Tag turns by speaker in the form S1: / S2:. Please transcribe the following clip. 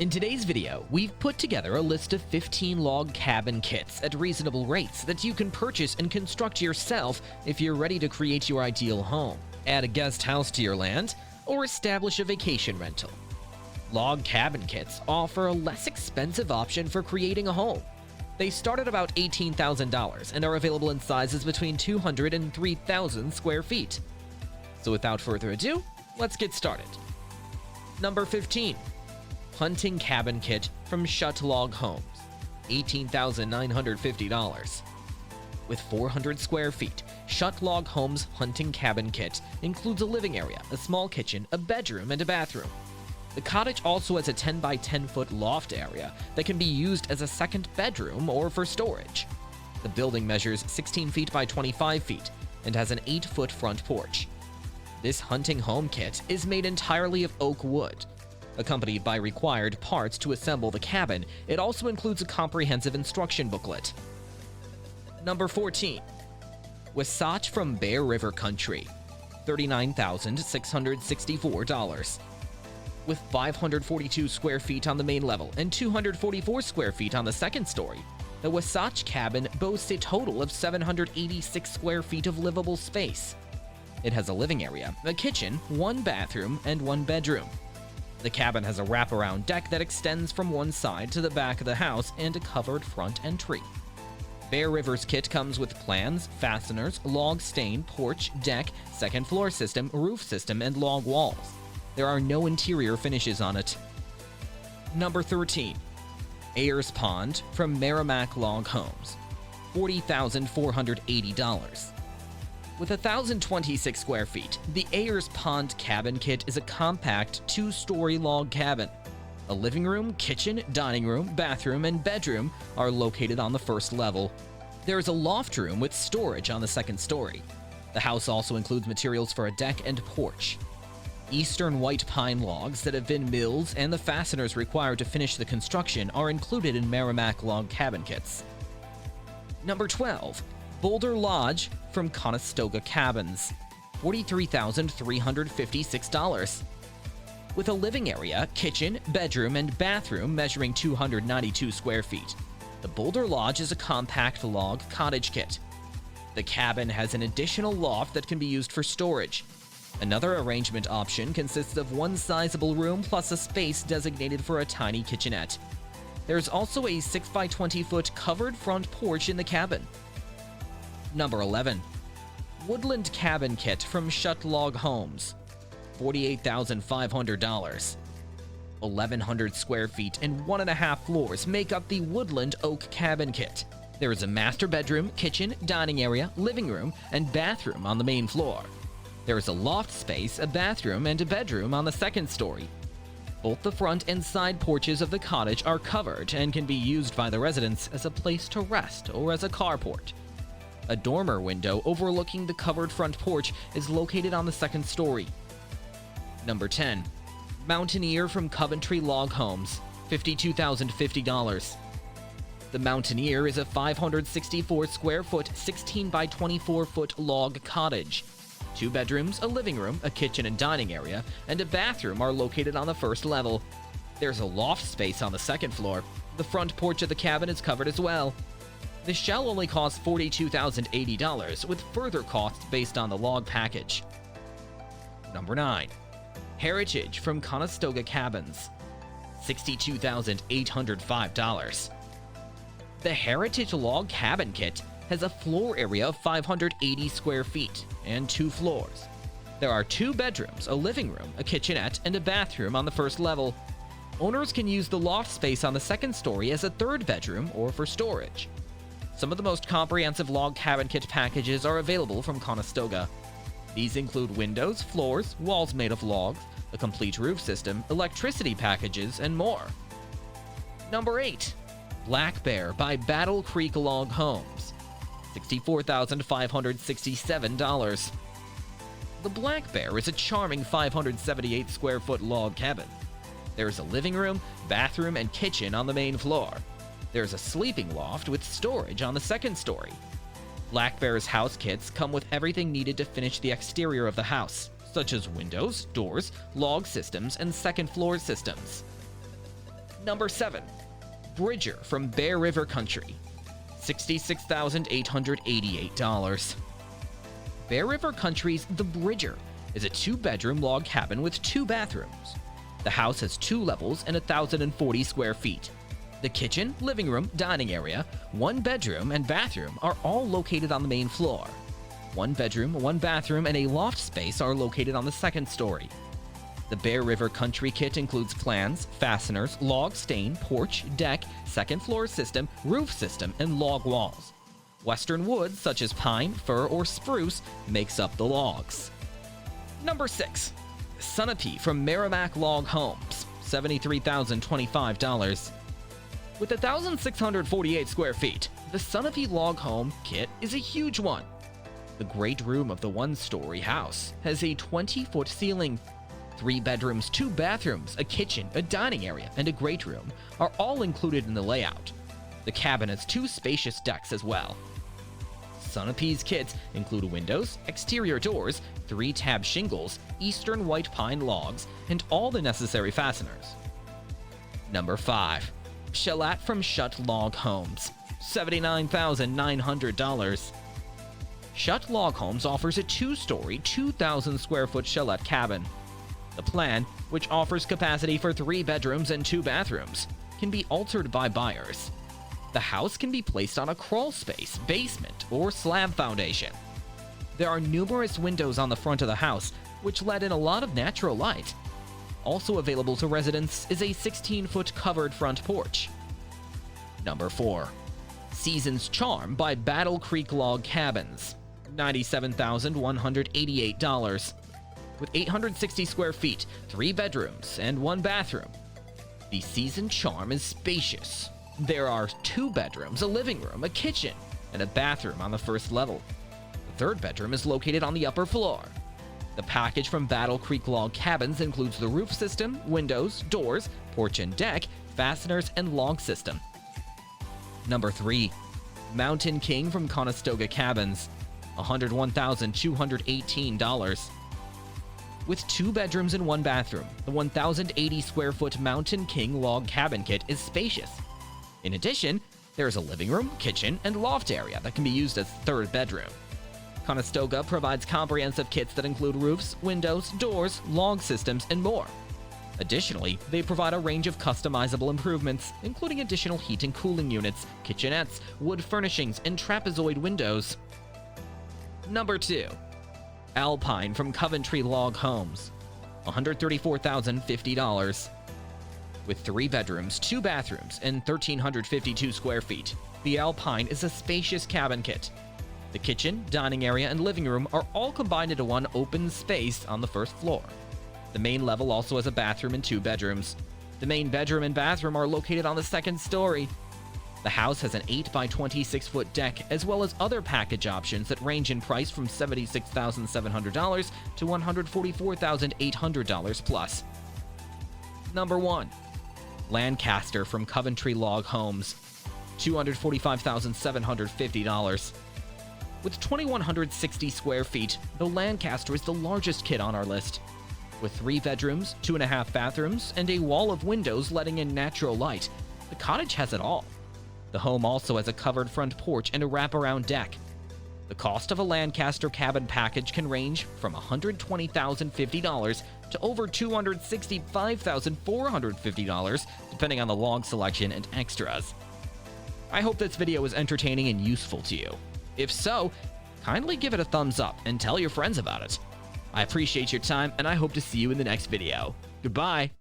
S1: In today's video, we've put together a list of 15 log cabin kits at reasonable rates that you can purchase and construct yourself if you're ready to create your ideal home, add a guest house to your land, or establish a vacation rental. Log cabin kits offer a less expensive option for creating a home. They start at about $18,000 and are available in sizes between 200 and 3,000 square feet. So without further ado, let's get started. Number 15. Hunting Cabin Kit from Schutt Log Homes, $18,950. With 400 square feet, Schutt Log Homes Hunting Cabin Kit includes a living area, a small kitchen, a bedroom, and a bathroom. The cottage also has a 10 by 10 foot loft area that can be used as a second bedroom or for storage. The building measures 16 feet by 25 feet and has an 8-foot front porch. This hunting home kit is made entirely of oak wood. Accompanied by required parts to assemble the cabin, it also includes a comprehensive instruction booklet. Number 14. Wasatch from Bear River Country, $39,664. With 542 square feet on the main level and 244 square feet on the second story, the Wasatch cabin boasts a total of 786 square feet of livable space. It has a living area, a kitchen, one bathroom, and one bedroom. The cabin has a wraparound deck that extends from one side to the back of the house and a covered front entry. Bear River's kit comes with plans, fasteners, log stain, porch, deck, second floor system, roof system, and log walls. There are no interior finishes on it. Number 13. Ayers Pond from Merrimac Log Homes, $40,480. With 1,026 square feet, the Ayers Pond Cabin Kit is a compact 2-story log cabin. A living room, kitchen, dining room, bathroom, and bedroom are located on the first level. There is a loft room with storage on the second story. The house also includes materials for a deck and porch. Eastern white pine logs that have been milled and the fasteners required to finish the construction are included in Merrimac Log Cabin Kits. Number 12. Boulder Lodge from Conestoga Cabins, $43,356. With a living area, kitchen, bedroom, and bathroom measuring 292 square feet, the Boulder Lodge is a compact log cottage kit. The cabin has an additional loft that can be used for storage. Another arrangement option consists of one sizable room plus a space designated for a tiny kitchenette. There's also a 6 by 20 foot covered front porch in the cabin. Number 11. Woodland Cabin Kit from Schutt Log Homes, $48,500. 1,100 square feet and 1.5 floors make up the Woodland Oak Cabin Kit. There is a master bedroom, kitchen, dining area, living room, and bathroom on the main floor. There is a loft space, a bathroom, and a bedroom on the second story. Both the front and side porches of the cottage are covered and can be used by the residents as a place to rest or as a carport. A dormer window overlooking the covered front porch is located on the second story. Number 10. Mountaineer from Coventry Log Homes, $52,050. The Mountaineer is a 564 square foot, 16 by 24 foot log cottage. 2 bedrooms, a living room, a kitchen and dining area, and a bathroom are located on the first level. There's a loft space on the second floor. The front porch of the cabin is covered as well. The shell only costs $42,080, with further costs based on the log package. Number 9. Heritage from Conestoga Cabins, $62,805. The Heritage Log Cabin Kit has a floor area of 580 square feet and 2 floors. There are 2 bedrooms, a living room, a kitchenette, and a bathroom on the first level. Owners can use the loft space on the second story as a third bedroom or for storage. Some of the most comprehensive log cabin kit packages are available from Conestoga. These include windows, floors, walls made of logs, a complete roof system, electricity packages, and more. Number 8. Black Bear by Battle Creek Log Homes, $64,567. The Black Bear is a charming 578 square foot log cabin. There is a living room, bathroom, and kitchen on the main floor. There's a sleeping loft with storage on the second story. Black Bear's house kits come with everything needed to finish the exterior of the house, such as windows, doors, log systems, and second floor systems. Number 7. Bridger from Bear River Country, $66,888. Bear River Country's The Bridger is a 2-bedroom log cabin with 2 bathrooms. The house has 2 levels and 1,040 square feet. The kitchen, living room, dining area, 1 bedroom, and bathroom are all located on the main floor. 1 bedroom, 1 bathroom, and a loft space are located on the 2nd story. The Bear River Country Kit includes plans, fasteners, log stain, porch, deck, 2nd floor system, roof system, and log walls. Western woods such as pine, fir, or spruce makes up the logs. Number 6. Sunap from Merrimac Log Homes, $73,025. With 1,648 square feet, the Sunap Log Home Kit is a huge one. The great room of the 1-story house has a 20-foot ceiling. 3 bedrooms, 2 bathrooms, a kitchen, a dining area, and a great room are all included in the layout. The cabin has 2 spacious decks as well. Sunap's kits include windows, exterior doors, 3-tab shingles, eastern white pine logs, and all the necessary fasteners. Number 5. Shalat from Schutt Log Homes, $79,900. Schutt Log Homes offers a 2-story, 2,000 square foot Shalat cabin. The plan, which offers capacity for 3 bedrooms and 2 bathrooms, can be altered by buyers. The house can be placed on a crawl space, basement, or slab foundation. There are numerous windows on the front of the house, which let in a lot of natural light. Also available to residents is a 16-foot covered front porch. Number 4. Season's Charm by Battle Creek Log Cabins, $97,188. With 860 square feet, 3 bedrooms, and 1 bathroom. The Season Charm is spacious. There are 2 bedrooms, a living room, a kitchen, and a bathroom on the 1st level. The 3rd bedroom is located on the upper floor. The package from Battle Creek Log Cabins includes the roof system, windows, doors, porch and deck, fasteners, and log system. Number 3. Mountain King from Conestoga Cabins, $101,218. With 2 bedrooms and 1 bathroom, the 1,080 square foot Mountain King Log Cabin Kit is spacious. In addition, there is a living room, kitchen, and loft area that can be used as 3rd bedroom. Conestoga provides comprehensive kits that include roofs, windows, doors, log systems, and more. Additionally, they provide a range of customizable improvements, including additional heat and cooling units, kitchenettes, wood furnishings, and trapezoid windows. Number 2. Alpine from Coventry Log Homes, $134,050. With 3 bedrooms, 2 bathrooms, and 1,352 square feet, the Alpine is a spacious cabin kit. The kitchen, dining area, and living room are all combined into 1 open space on the 1st floor. The main level also has a bathroom and 2 bedrooms. The main bedroom and bathroom are located on the 2nd story. The house has an 8 by 26 foot deck, as well as other package options that range in price from $76,700 to $144,800 plus. Number 1. Lancaster from Coventry Log Homes, $245,750. With 2,160 square feet, the Lancaster is the largest kit on our list. With 3 bedrooms, 2.5 bathrooms, and a wall of windows letting in natural light, the cottage has it all. The home also has a covered front porch and a wraparound deck. The cost of a Lancaster cabin package can range from $120,050 to over $265,450, depending on the log selection and extras. I hope this video was entertaining and useful to you. If so, kindly give it a thumbs up and tell your friends about it. I appreciate your time, and I hope to see you in the next video. Goodbye!